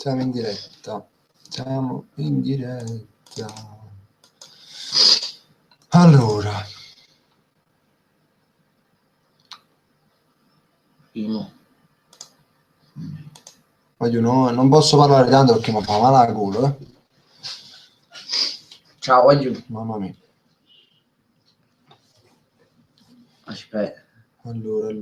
Siamo in diretta. Siamo in diretta. Allora. Voglio non posso parlare tanto perché mi fa male la gola. Ciao, voglio. Mamma mia. Aspetta. Allora.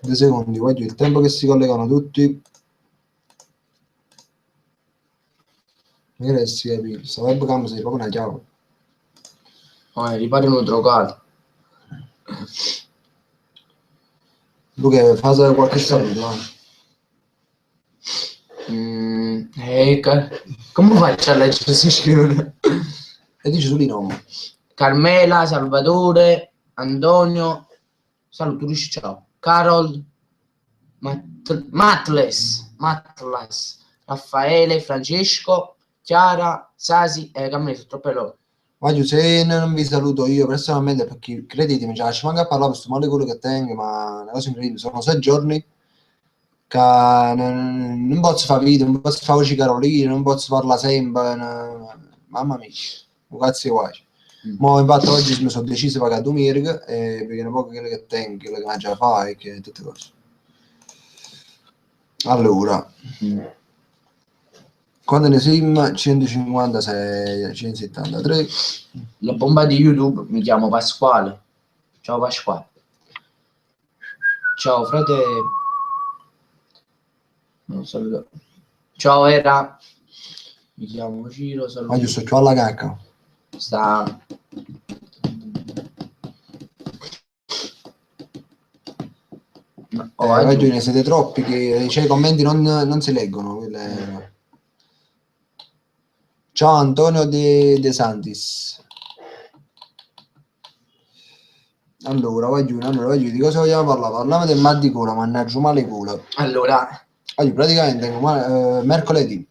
2 secondi, voglio il tempo che si collegano tutti. Magari si capisce. Sta webcam sei proprio una chiave. Ripari uno trovato. Luca, fa qualche saluto. Come faccio a leggere questi scrivono? E dici tu di nome. Carmela, Salvatore, Antonio, saluto, ciao. Carol, Matles, Raffaele, Francesco, Chiara, Sasi e Camille, sono troppe loro. Voglio, se non vi saluto io personalmente, perché credetemi, cioè, ci manca a parlare per questo male quello che tengo, ma una cosa incredibile, sono 6 giorni che non posso fare video, non posso fare voci Carolina, non posso farla sempre, mamma mia, un cazzo vuoi. Ma infatti oggi mi sono deciso di pagare domenica, perché è un po' quello che tengo, quello che mangia fa e che tutte cose. Allora, quando ne siamo 156, 173. La bomba di YouTube, mi chiamo Pasquale. Ciao Pasquale. Ciao frate. Non saluto. Ciao Era. Mi chiamo Ciro, saluto. Ma giusto, c'ho alla cacca. Sta. Oggi ne siete troppi che i commenti non si leggono. Ciao Antonio De Santis. Allora, voglio di cosa vogliamo parlare? Parliamo del mal di gola, mannaggia male gola. Allora, praticamente mercoledì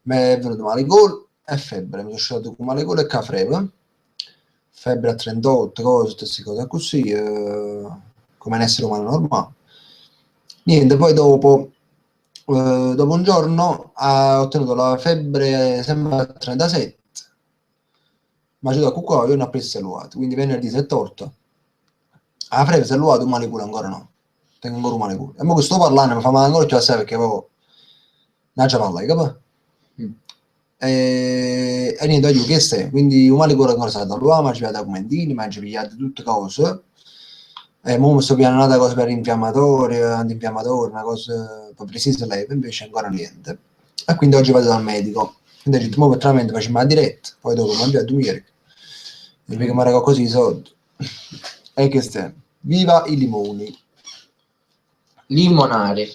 mi è venuto male gola e febbre, mi sono sciolto con male gola e cafreve. Febbre a 38, queste cose così, come un essere umano normale. Niente, poi dopo un giorno ho ottenuto la febbre sempre a 37, ma c'è da qua io non ho preso saluato, quindi venerdì 7-8. La febbre saluato, un male culo ancora no. Tengo ancora un male culo. E mo che sto parlando mi fa male ancora, cioè, perché avevo non c'è palla, capito? E niente, oggi che stai? Quindi un male cuore ancora stato all'uomo, mangi via documentini, mangi pigliate tutte cose. E mo mi sto pianando una cosa per infiammatorio, antinfiammatorio, una cosa per precisa leve, invece ancora niente. E quindi oggi vado dal medico. Quindi ho detto, mo veramente facciamo la diretta, poi dopo mangio a 2 ieri. E perché mi regalo così i soldi. E che stai? Viva i limoni. Limonare.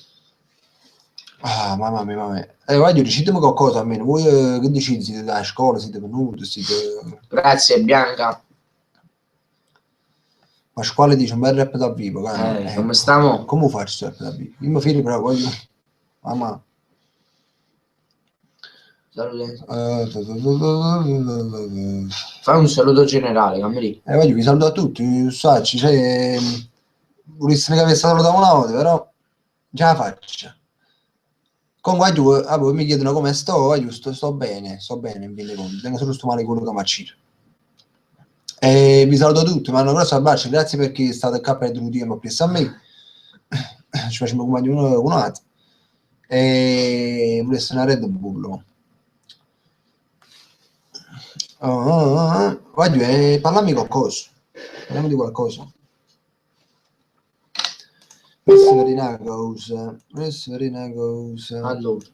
Ah, mamma mia. Voglio decidere qualcosa almeno. Voi che decidi? Siete da scuola, siete venuti, siete... Grazie Bianca. Ma scuola dice un bel rap da vivo, come stiamo? Come faccio rap da vivo? Io mi figlio però voglio... Mamma. Fai un saluto generale, Camilì. Voglio vi saluto a tutti, sacci, cioè... Volessi che avessi salutato una volta, però... Già la faccio. Comunque voi mi chiedono come sto, sto bene, in fin dei conti, tengo solo sto male quello che mi acciro. E vi saluto tutti, ma un grosso abbraccio, grazie perché state qua per il tempo presso a me. Ci facciamo compagnia uno con un altro. E volesse una Red Bull. Voglio parlarmi qualcosa. Parliamo di qualcosa. Questa è una cosa. Allora.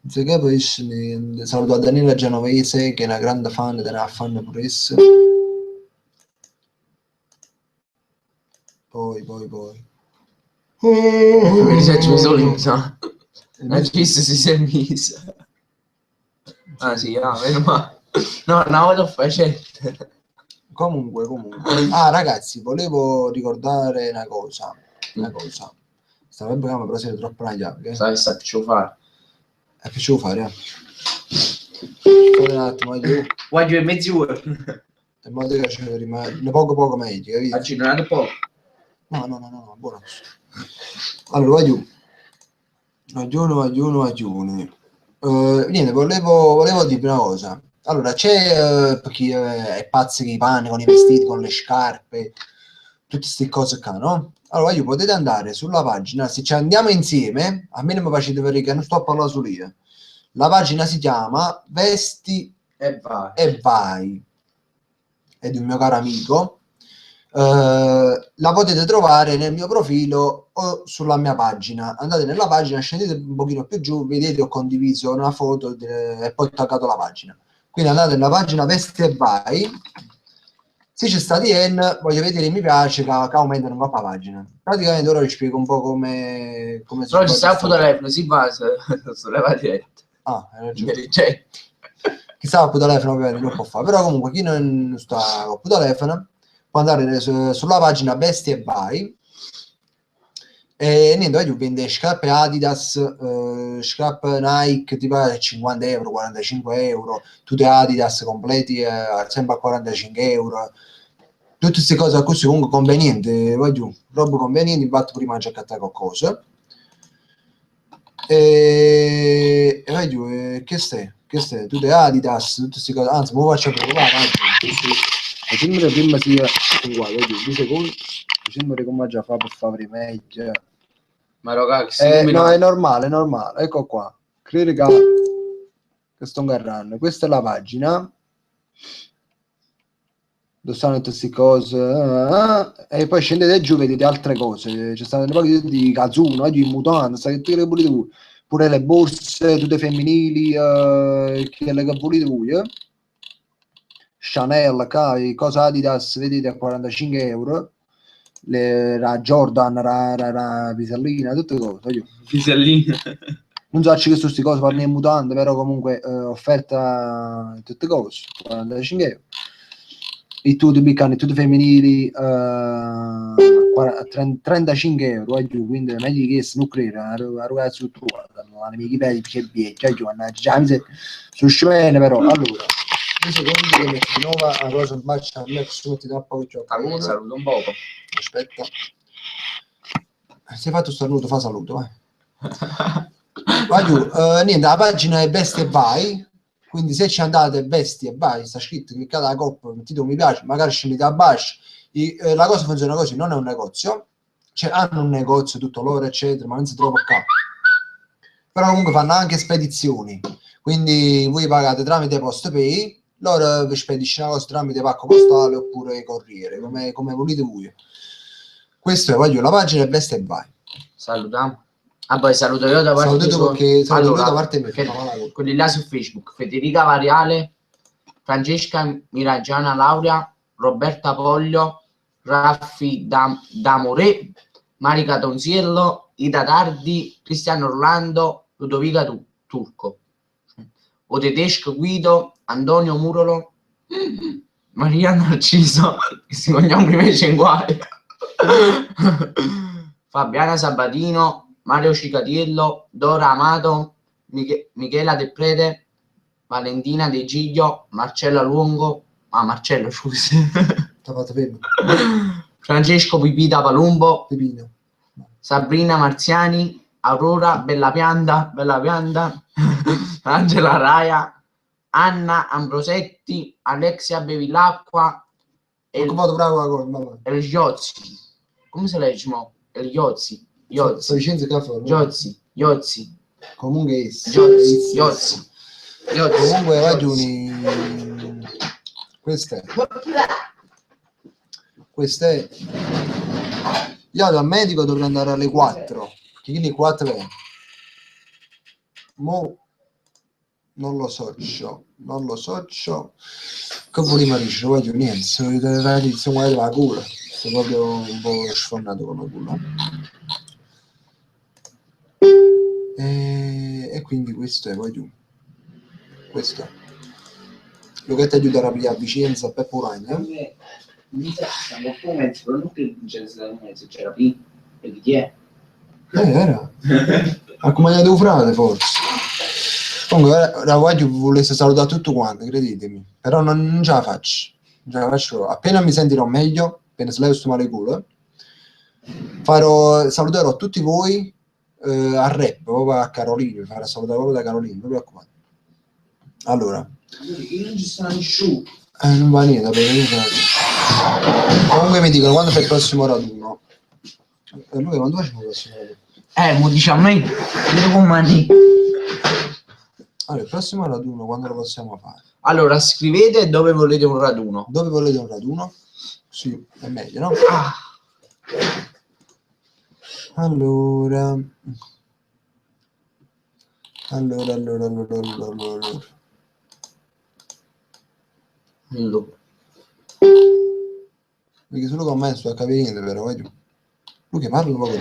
Si capisce niente. Saluto a Daniela Genovese che è una grande fan della fan pure essa. Poi. Mi faccio solo in sa. La gissa si è messa. Ah sì, meno male. No, una volta facendo. Comunque. Ah ragazzi, volevo ricordare una cosa. Stavo in programma però siete troppo una chiave. Sai fare. Facevo fare, un attimo, Voglio mezz'ora. in modo che ci rimane poco meglio, capito? Accelerate poco. No, buono. Allora, aggiuni. Niente, volevo dire una cosa. Allora, c'è per chi è pazzo che i panni, con i vestiti, con le scarpe, tutte queste cose qua, no? Allora, io potete andare sulla pagina, se ci andiamo insieme, a me non mi facete vedere che non sto a parlare solo io. La pagina si chiama Vesti E vai. e Vai. È di un mio caro amico. La potete trovare nel mio profilo o sulla mia pagina. Andate nella pagina, scendete un pochino più giù, vedete ho condiviso una foto e poi ho taggato la pagina. Quindi andate nella pagina Vesti e Vai. Se c'è sta DN, voglio vedere mi piace che aumentano un po' la pagina. Praticamente ora vi spiego un po' come si Però ci può sta il gestire. telefono, si va sulle dirette. Ah, hai ragione. Ricetti. Chi sta al telefono ovviamente non può fare, però comunque chi non sta al telefono può andare sulla pagina Vesti e Vai e niente, io vende scarpe Adidas, scarpe Nike tipo a 50 euro, 45 euro, tutte Adidas completi sempre a 45 euro, tutte queste cose così comunque convenienti, voglio roba conveniente, infatti prima ho accattato qualcosa e voglio che stai? Tutte Adidas, tutte queste cose, anzi, mi faccio provare, facciamo prima sia uguale, 2 secondi, facciamo come già fa per fare meglio. Ma ragazzi, No, è normale, ecco qua, credo che sto agarrando, questa è la pagina, dove stanno tutte queste cose, e poi scendete giù, vedete altre cose, c'è stato un po' di calzuno, di mutande, sai che volete voi. Pure le borse, tutte femminili, quelle che volete voi, Chanel, cosa Adidas, vedete a 45 euro, la Jordan, la pisellina, tutte cose. Pisellina. Non so che sono queste cose per le mutande, però comunque offerta tutte cose, 45 euro. I tutti piccani, tutti femminili, 35 euro, quindi meglio che non credo, la ragazza su la mia peli che vecchia, già mi sono scemene però, allora, 2 secondi che metto di nuovo una cosa in faccia, a me metti troppo che c'ho Saluto un poco. Aspetta. Se hai fatto saluto, fa saluto, vai. Vai giù, niente, la pagina è Vesti e Vai, quindi se ci andate Vesti e Vai, sta scritto, cliccate la coppa, mettete un mi piace, magari scendete a basso, la cosa funziona così, non è un negozio, cioè hanno un negozio, tutto loro eccetera, ma non si trova qua, però comunque fanno anche spedizioni, quindi voi pagate tramite PostPay, loro vi spediscono una cosa tramite pacco postale oppure corriere, come volete voi. Questo è, voglio, la pagina è Vesti e Vai. Salutiamo. Ah, poi saluto io da parte da parte mia, quelli là su Facebook: Federica Variale, Francesca Miragiana Laurea, Roberta Poglio, Raffi D'Amore, Marica Tonziello, Ida Tardi, Cristiano Orlando, Ludovica Turco, O Tedesco Guido, Antonio Murolo, Maria Narciso, che si cognome invece in guai, Fabiana Sabatino, Mario Cicatiello, Dora Amato, Michela De Prete, Valentina De Giglio, Marcella Luongo, Marcello, scusi, Francesco Pipita Palumbo, Pipino. Sabrina Marziani, Aurora Bella Pianta, Angela Raia, Anna Ambrosetti, Alexia Bevilacqua, El Giozzi. Come se legge? El Giozzi. Giozzi. Comunque Giozzi. Comunque ragioni. Queste. Io al medico dovrei andare alle 4. Perché le 4 è. Mo non lo so. Che voleva dire? Voglio niente. La edizione della culla. Sto proprio un po' sfondato con la culla. E quindi questo è, voglio. Questo. Lo che ti aiuta a pigliare Vicenza per Puragna. Mi sa che stiamo un po' non che c'era P e di chi è? Era. Accompagnato un frate forse. Comunque la voglio volesse salutare tutto quanto, credetemi. Però non ce la faccio. già la faccio. Appena mi sentirò meglio, appena se levo sto male culo, saluterò tutti voi a rap, proprio a Carolino, farò salutare proprio da Carolino, non preoccupate. Allora, Io non ci sta nessuno. non va niente, comunque mi dicono quando fai il prossimo raduno. Lui quando facciamo il prossimo raduno? Mo dice a me, io comandi. Allora, il prossimo raduno quando lo possiamo fare? Allora, scrivete dove volete un raduno. Dove volete un raduno? Sì, è meglio, no? Ah. Allora. Perché solo con me sto a capire niente, però voglio. Lui che parla un po' così.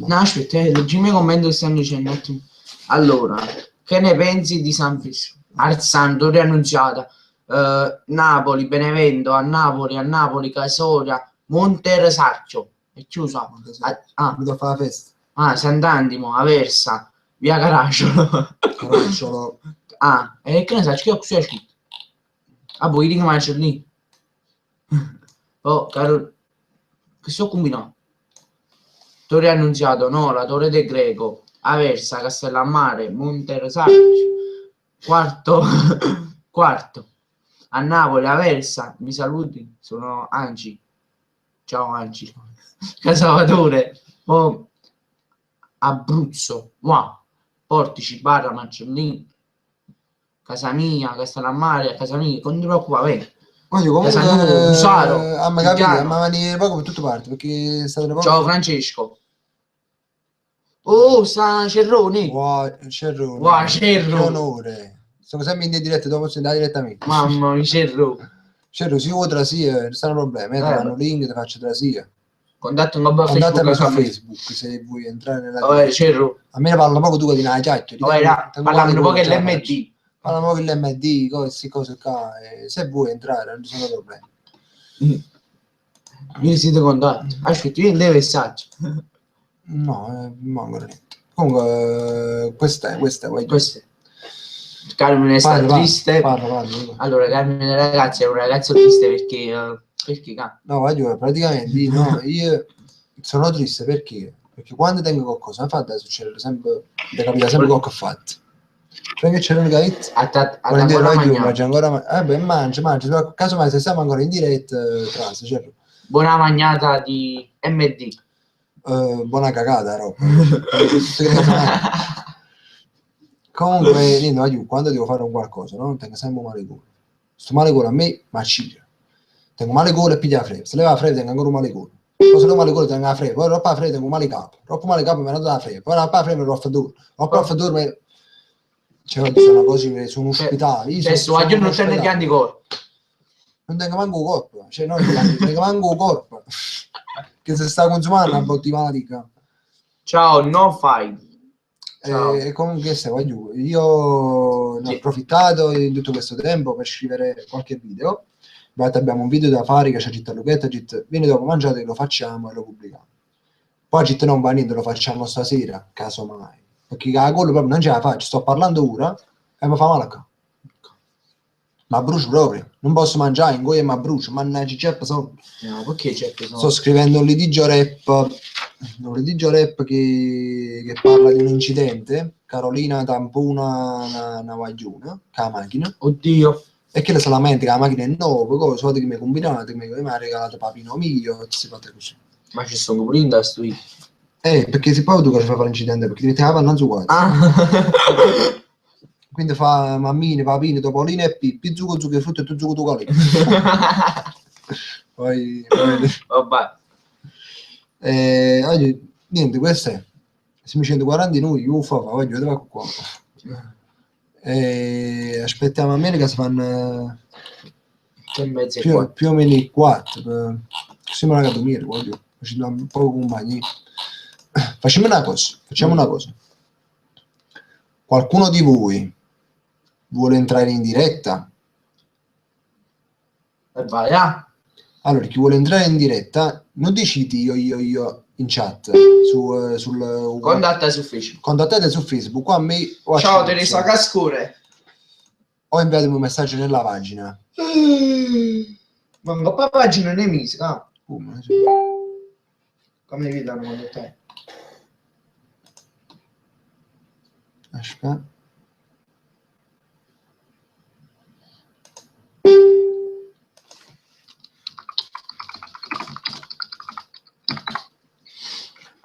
No, aspetta, leggimi i commenti che stanno dicendo un attimo. Allora, che ne pensi di San Fisco? Sampdoria Annunziata, Napoli, Benevento, a Napoli, Casoria, Monteresacchio. È chiuso. Mi devo fare la festa. Sant'Antimo, Aversa, Via Caracciolo. E che ne sai, che ho qui scritto? Poi dico ma c'è lì. Oh, caro, che sto combinando? Torre Annunziato, Nola, Torre del Greco, Aversa, Castellammare, Monteresacchio, quarto, a Napoli, Aversa, mi saluti, sono Anci, ciao Anci, Casalvatore, Abruzzo, wow, Portici, Barra, Mancellini, Casamia, Castellammare, Casamia, non ti preoccupare. Voglio comunque Casanuovo, Usaro, a me capire, ma venire poco per tutte parti, perché state poco. Ciao Francesco. Oh, sta Cerrone. Wow, Cerrone. Wow, Cerro. Che onore. Sono sempre in diretta, dopo si andare direttamente. Mamma mia, Cerro. Cerro, si vuoi trasia, non sta un problema, ti fanno link, ti faccio trasia. Contattami su Facebook se vuoi entrare nella Cerro. A me ne parla poco tu di una chiacchiera. Parlami un po' che l'MD. Parla un po' che l'MD, queste cose qua. Se vuoi entrare non ci sono problemi. Io siete contatti. Aspetta, io devo messaggio. No, ancora niente. Comunque, questa è. Carmine sta triste. Parla. Allora, Carmine ragazzi è un ragazzo triste perché no, voglio praticamente io sono triste perché quando tengo qualcosa mi fa succedere sempre, mi capita sempre qualche fatto. Perché c'è l'unica hit mangia ancora mangia casomai se siamo ancora in diretta buona magnata di MD. Buona cagata roba. Comunque niente, quando devo fare un qualcosa non tengo sempre male culo. Sto male culo a me ma ci tengo male culo e piglia la freve. Se leva la freve tengo ancora un male culo. Poi se non male culo tengo la freve. Poi troppo la freve tengo un male capo. Troppo male capo mi hanno dato la freve. Poi troppo la freve mi l'ho fatto duro. Troppo fatto duro mi... Cioè, sono cose, sono ospitali. Io non tengo neanche anticorpi. Non tengo manco un corpo. Cioè, non tengo manco un corpo. Che si sta consumando una bottimatica. Ciao, no fight. E comunque io ne ho approfittato in tutto questo tempo per scrivere qualche video. Abbiamo un video da fare che c'è Gitta Luchetta, vieni dopo mangiate, lo facciamo e lo pubblichiamo. Poi Gitta non va niente, lo facciamo stasera, casomai. Perché la quello proprio non ce la faccio, sto parlando ora e mi fa male a capo. Ma brucio proprio, non posso mangiare, in goia ma brucio, mannaggia Jeppe sono. No, perché Jeppe sono? Sto scrivendo un litigio rap che parla di un incidente. Carolina tampona una guagliona con la macchina. Oddio. E che se lamenta che la macchina è nuova, cose che mi ha combinato, che mi ha regalato papino mio, si fa così. Ma ci sono pure in tasto io. Perché se poi tu che ci fai l'incidente, perché ti metti la panna su quattro. Quindi fa mammine, papine, topoline e pippi, zucco, frutta e tu zucco tu cali. Poi vabbè. Oggi, niente, questo è. Siamo 140 di noi, io voglio vedere qua. Aspettiamo a me che si fanno più o meno i 4. Siamo una cadomira, voglio. Facciamo un po' compagni. Facciamo una cosa. Qualcuno di voi vuole entrare in diretta? Vai, Allora, chi vuole entrare in diretta, non decidi io in chat sul contattate su Facebook. Contattate su Facebook. Qua a me ciao Teresa Cascore. o inviatemi un messaggio nella pagina. Ma un po' pagina ne mise, no? Come vedono quando te? Aspetta.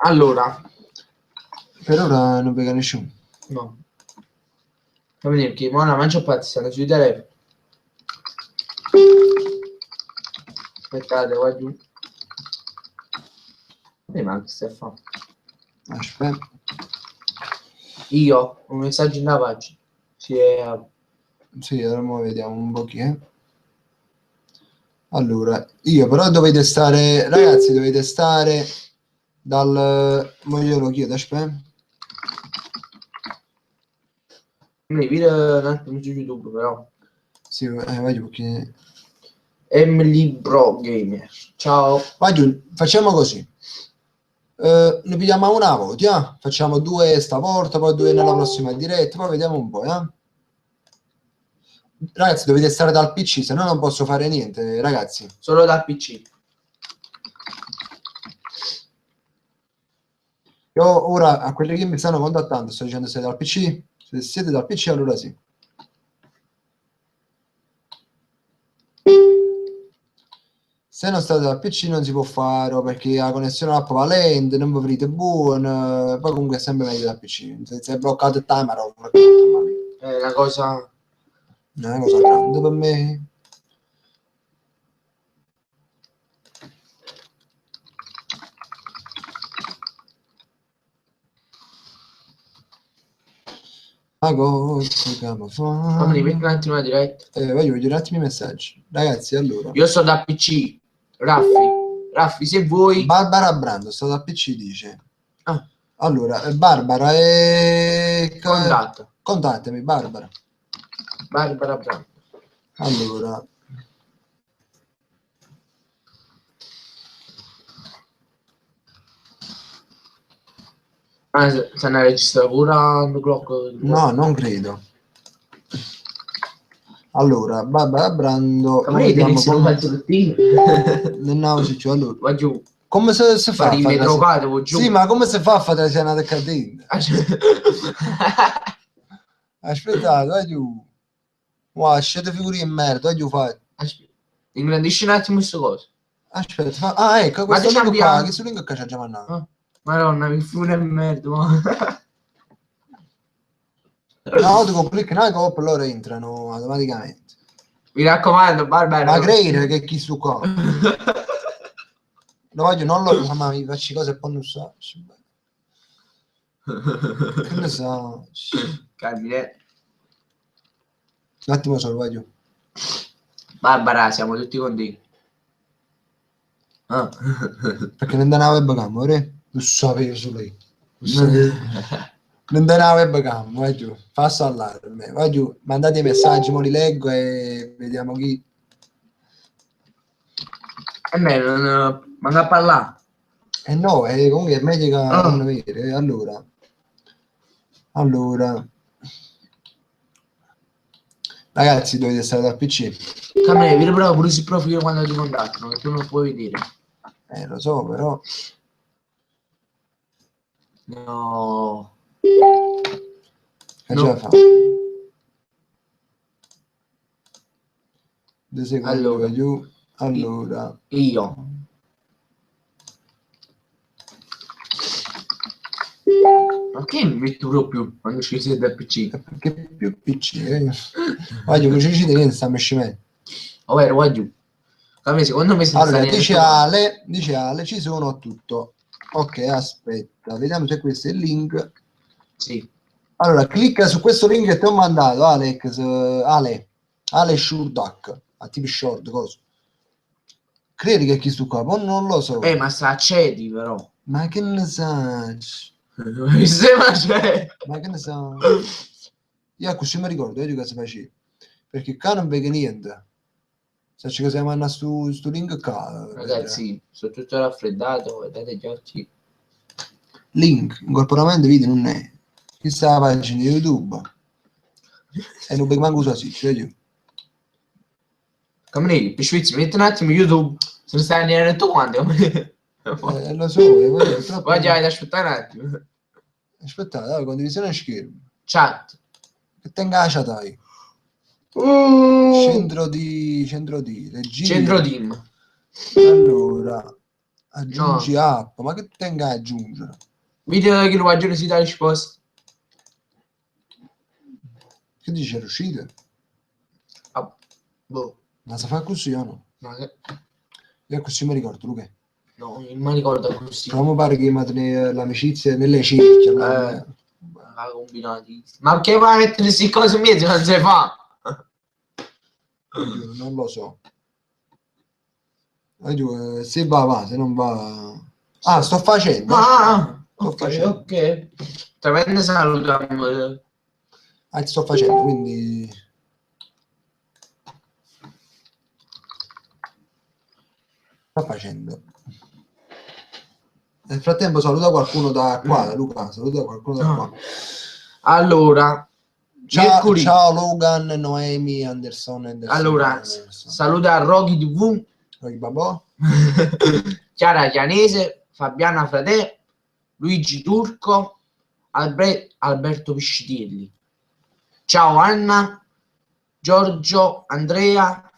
Allora, Per ora non vega nessuno. no. Fammi vedere che ora mangia pazzi, stanno sui telefoni. Aspettate, qua giù. Ma che stai a fare? Aspetta. Io ho un messaggio in pagina. Sì, Sì, ora mo vediamo un pochino. Allora, io però dovete stare, ragazzi, dovete stare dal... Mo io lo chiedo, aspetta. mi video un attimo su YouTube però. Sì, vai giù, perché... Emily Bro Gamer. Ciao. Vai giù, facciamo così. Ne pigliamo una volta, facciamo 2 stavolta, poi 2 nella prossima diretta, poi vediamo un po', Ragazzi, dovete stare dal PC, se no non posso fare niente, ragazzi. Solo dal PC. Io ora a quelli che mi stanno contattando sto dicendo siete dal PC? Se siete dal PC allora sì. Se non state dal PC non si può fare perché la connessione app va lenta, non vi vedete buono, poi comunque è sempre meglio dal PC. Se è bloccato il timer È una cosa... è una cosa grande per me. Ma cosa che mi fa? Fammi metti un attimo la diretta. Voglio vedere un attimo i messaggi. Ragazzi, allora. Io sto da PC. Raffi, se vuoi... Barbara Brando, sta da PC, dice. Ah. Allora, Barbara, contattami, Barbara. Barbara Brando. Allora. Se ne registra pure un clock? No, non credo. Allora, Barbara Brando. Vediamo come allora. Va giù. Come se fa? Giù. Sì, ma come si fa a fare la cena del cadente? Aspettate, vai giù. Wow, scende figure in merda, vai giù, fai. Ingrandisci un attimo queste cose. Aspetta, ah, ecco, questo link qua, che su link che c'è già mandato. Ah, Madonna, che figure in merda, ma... No, tu clicchi una coppa e loro entrano automaticamente. Mi raccomando, Barbara. Ma credere che chi su qua. Lo voglio, non lo so, ma mi faccio cose e poi non so. Che ne so. Carmine. Un attimo solo, voglio. Barbara, siamo tutti con te. Ah. Perché non dà una webcam, ora? Lo sapevo su lei. Non dà una webcam, vai giù. Fa allarme, vai giù. Mandate i messaggi, mo li leggo e vediamo chi. E me non manda a parlare. No, comunque è meglio che non vedere. Allora. Ragazzi, dovete stare dal PC. Camere, vedi però pure sul profilo quando ti contattano, che tu non puoi vedere. Lo so, però. No. Che ce la fa? 2 secondi, allora. giù. Allora. Io. Ma che mi metto proprio quando ci siete dal PC? Perché più PC, Voglio che ci niente, sta mescimento. Ovvero, qua giù. Secondo me allora, dice Ale, ci sono tutto. Ok, aspetta, vediamo se questo è il link. Sì. Allora, clicca su questo link che ti ho mandato, Ale Shurdak, a tipo short, cosa? Credi che chi stu qua? Ma non lo so. Ma sta accedi però. Ma che ne sai? Ma che ne so? Io così mi ricordo, io cosa facevo. Perché qua non vedo niente. Se ci cosa manna sto link qua. Ragazzi, sono tutto raffreddato, vedete gli occhi. Link, incorporamento video non è. Questa è la pagina di YouTube. E non vengo manco così, cioè io. Come per Svizzera, metti un attimo YouTube, se ne stai niente tu quanti, Lo so, è troppo... Vai ad aspettare un attimo. Aspettate, allora, condivisione schermo. Chat. Che tenga la chat hai. Centro di regia. Centro team. Allora, aggiungi app, ma che tenga a aggiungere? Video che lo maggiore si dà risposta. Che dice riuscite? Ah, boh. Ma si fa così o no? Ma che... Io così mi ricordo, Luca. No, non mi ricordo così. Però mi pare che l'amicizia nelle cerchie. Ma combinati. Ma che vai a mettere queste cose in mezzo? Non si fa. Io non lo so. Se va, se non va... Ah, sto facendo. Sto facendo. Ok. Tremendo saluto. Sto facendo, quindi... Sto facendo. Nel frattempo saluta qualcuno da qua, Luca. Saluta qualcuno da qua. Allora... Ciao Logan, Noemi, Anderson. Allora, saluta Rocky TV. Rocky Babò. Chiara Chianese, Fabiana Fratè, Luigi Turco, Alberto Piscitelli. Ciao Anna, Giorgio, Andrea,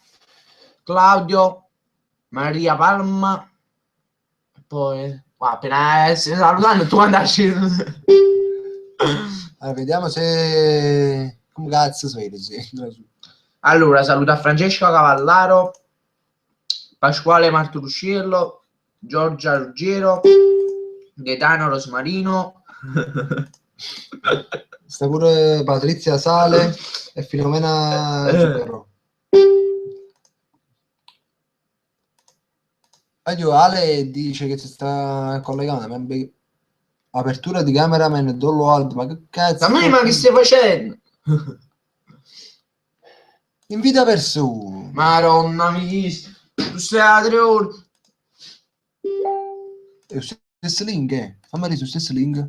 Claudio, Maria Palma. E poi, appena salutando tu andarci. Allora, vediamo se... Come cazzo svegli? Allora, saluta Francesco Cavallaro, Pasquale Marturuscello, Giorgia Ruggero, Gaetano Rosmarino. Sta pure Patrizia Sale e Filomena Zucchero. Ale dice che si sta collegando. Apertura di cameraman, dollo alto, ma che cazzo? Ma che stai facendo? Invita persone. Madonna mia, tu stai a 3 ore. È lo stesso link, eh? Fammi vedere lo stesso link.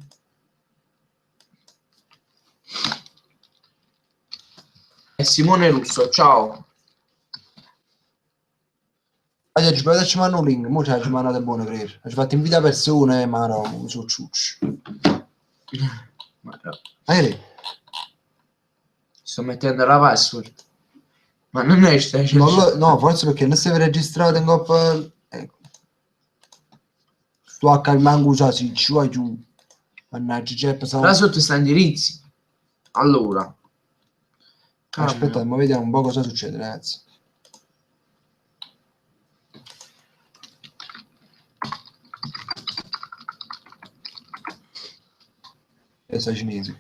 E Simone Russo, ciao. Oggi ci mandano un link, mo ci mandate buone per. Ci fate invita persone, ma no, su ciucci. Sto mettendo la password. Ma non è stai no, forse perché non si è registrato in coppa. Ecco. Sto a calmango si ci vai giù. Mannaggia, c'è là sotto sta indirizzi. Allora. Aspetta, ma vediamo un po' cosa succede, ragazzi. Questa cinese.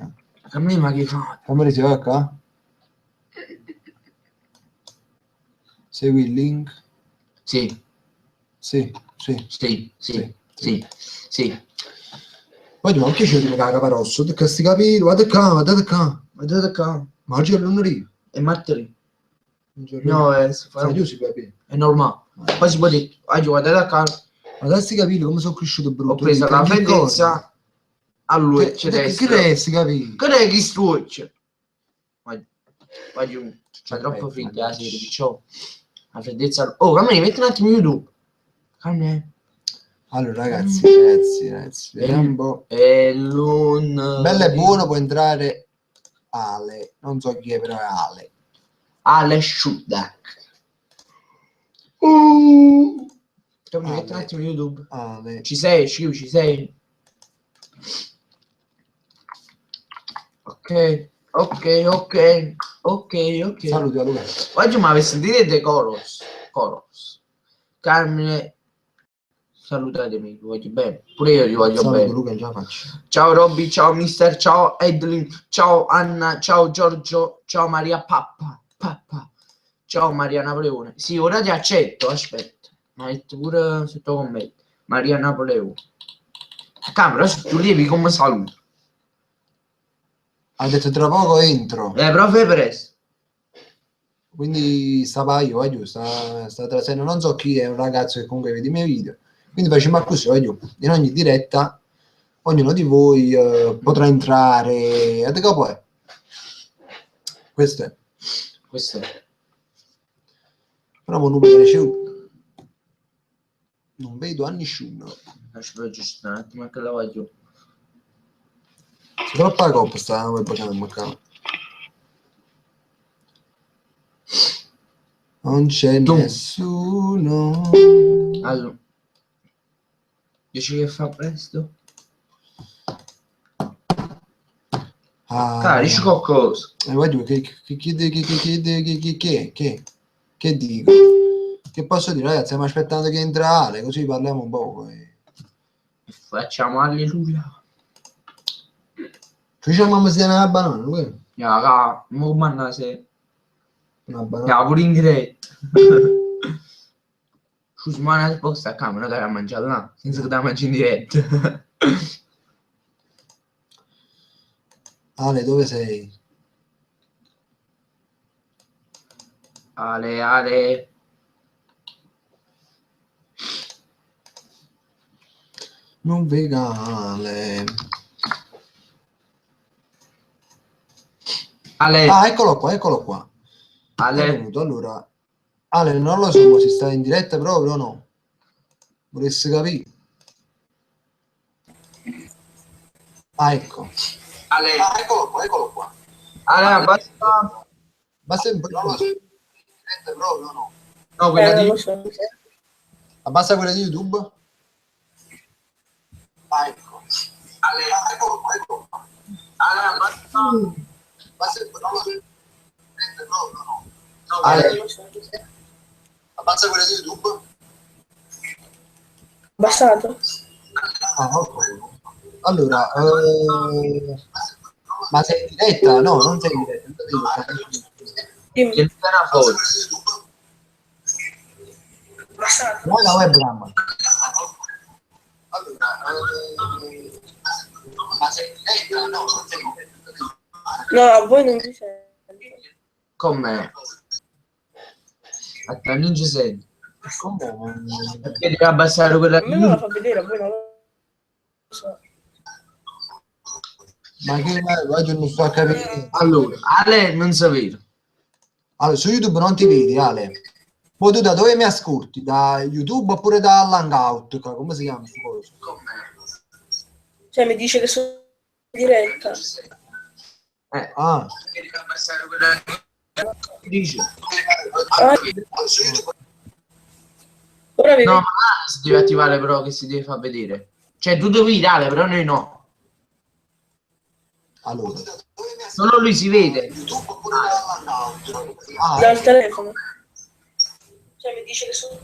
A me ma che fa? Fammi vedere qua. Segui il link. Sì. Sì. Poi ma che c'è di caga parosso? Che questi capelli, guarda qua. Ma oggi è lunedì. È martedì. No, è normale. Poi si può dire, guardate qua. Ma questi capelli come sono cresciuti brutto. Ho preso la freddezza. Allora, c'è che resti capelli? Che è che struccia? Vai giù. C'è troppo freddo la sera, perciò la freddezza. Oh, come metti un attimo YouTube. Allora ragazzi, vediamo un po'. Bello e buono può entrare Ale, non so chi è, però è Ale. Ale Shudak. Metti un attimo YouTube. Ale. Ci sei? Ci sei? Ok. Saluti a Luca. Oggi mi avete sentito dei Coros. Carmine, salutatemi, voglio bene. Pure io vi voglio bene. Luca, già faccio. Ciao Robby, ciao Mister, ciao Edlin, ciao Anna, ciao Giorgio, ciao Maria Pappa. Ciao Maria Napoleone. Sì, ora ti accetto, aspetta. Ma metto pure sotto commento. Maria Napoleone. Camera, se tu lievi come saluto. Ha detto tra poco entro. Però fai presto. Quindi stava io, sta trasendo, non so chi è, un ragazzo che comunque vede i miei video. Quindi facciamo così, in ogni diretta, ognuno di voi potrà entrare. A te poi. Questo è. Questo è. Però non vedo nessuno. Non vedo a nessuno. Aspetta giusto un attimo che la voglio. Se troppa coppa sta non mancare. Non c'è nessuno. Allora. Dici che fa presto? Dici qualcosa. Guarda, che dico? Che posso dire, ragazzi? Stiamo aspettando che entra Ale, così parliamo un po'. Facciamo alleluia. Ci diciamo come si tiene la banana, quello? Ya, mo manna se. Una banana. Ya, pure in diretta. Scusa, ma posta a camera da mangiare là, senza che da mangi in diretta. Ale, dove sei? Ale. Non vegale. Ale. Ah, eccolo qua. Ale. È venuto, allora. Ale, non lo so, si sta in diretta proprio o no? Vorresti capire? Ah, ecco. Ale. Ah, eccolo qua. Ale, basta. Basta un po' non lo so. In diretta proprio o no? No, quella di... lo so. Abbassa quella di YouTube? Ah, ecco. Ale. Eccolo qua. Ale, basta. Basta un po', non lo so. In diretta proprio o no? No, Ale. Ale. Lo so. Abbassa quella di YouTube? Abbassato? Ah, ok. Allora, ma sei in diretta? No, non sei in diretta. Dimmi. Che era fuori. Abbassato? Non è la webcam. Allora, ma sei in diretta? No, non sei in diretta. No, a voi non vi sento. Com'è? A te non ci senti. Come? Perché devi abbassare quella A me non la fa vedere, a voi non lo so. Ma che oggi non sto a capire. Allora, Ale non sapere. Allora, su YouTube non ti vedi, Ale. Poi tu da dove mi ascolti? Da YouTube oppure da Hangout? Come si chiama questa cosa? Cioè, mi dice che sono in diretta. Ah. Devi abbassare quella... Dice. Ah, ora vedi? No, ma si deve attivare però che si deve far vedere. Cioè tu devi dare, però noi no. Allora. Solo lui si vede. Ah, Dal telefono. Cioè, mi dice che sono in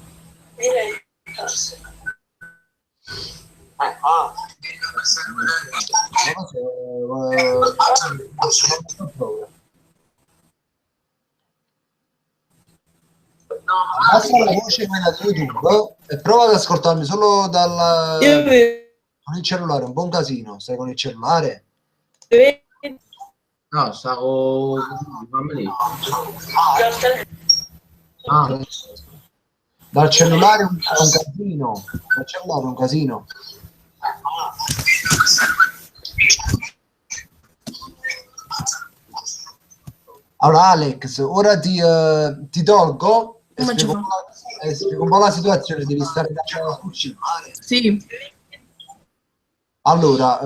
diretta. ah. Basta la voce quella di YouTube e prova ad ascoltarmi solo Io vedo. con il cellulare, un buon casino. Stai con il cellulare? No, stavo... Fammi lì. Dal telefono. Ah, Dal cellulare è un casino. Dal cellulare è un casino. Allora Alex, ora ti tolgo e spiego un po' la situazione, devi stare da PC. Sì. Allora,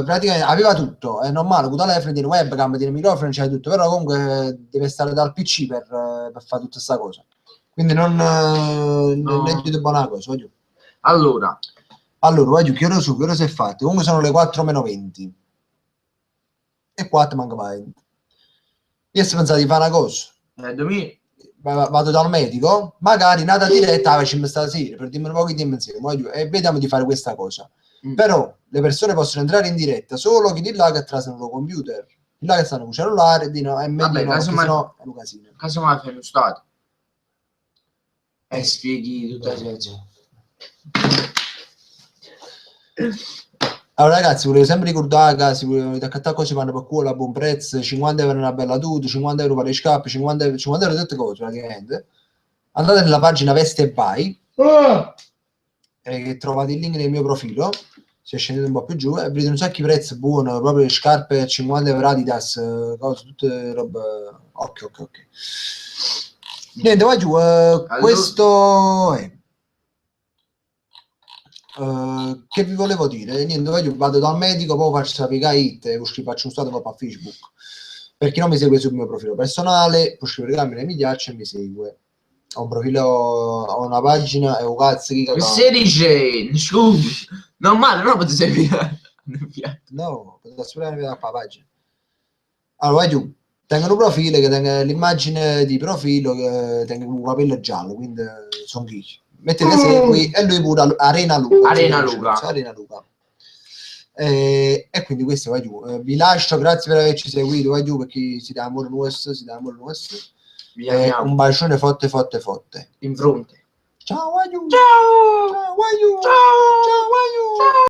praticamente aveva tutto, è normale, con telefono, tiene webcam, tiene microfono, c'è tutto, però comunque deve stare dal PC per fare tutta questa cosa. Quindi non è di buona cosa, voglio. allora, Voglio, che ora si è fatto? Comunque sono le 4 meno 20. E 4 manca 20. Io sto pensando di fare una cosa. Vado dal medico, magari nata diretta facciamo stasera per dirmi un po' di tempo insieme e vediamo di fare questa cosa. Però le persone possono entrare in diretta solo chi di là che trasano il computer, di là che stanno con il cellulare, di no, è meglio. Vabbè, no, casomai- sennò è un casino. casomai fai uno stato. E spieghi tutta la situazione. Allora ragazzi, volevo sempre ricordare che se volete accattare cose vanno per culo a buon prezzo, 50 euro una bella tuta, 50 euro per le scarpe, 50 euro tutte cose praticamente. Andate nella pagina Veste e Vai, che trovate il link nel mio profilo, si è scenduto un po' più giù e vedete un sacco di prezzi buoni, proprio le scarpe 50 euro Adidas, cose, tutte robe. Ok. Niente, vai giù, questo è. Che vi volevo dire? Niente, vai giù, vado dal medico, poi faccio sapere hit e faccio un stato proprio a Facebook. Per chi non mi segue sul mio profilo personale, può scrivere mi piace e mi segue. Ho un profilo, ho una pagina e un cazzo che Che si dice? Scusa, non male, no, potete seguire. No, potete aspettare la pagina. Allora, vai giù. Tengo un profilo che tenga l'immagine di profilo che tenga un capello giallo, quindi sono chi. Mettete segui e lui pure Arena Luca. Arena Luca. Arena Luca. E quindi questo vai giù. Vi lascio, grazie per averci seguito, vai giù perché si dà amore nostro, un bacione forte. In fronte. Ciao, vai giù. Ciao. Ciao, vai giù. Ciao. Ciao, vai giù. Ciao.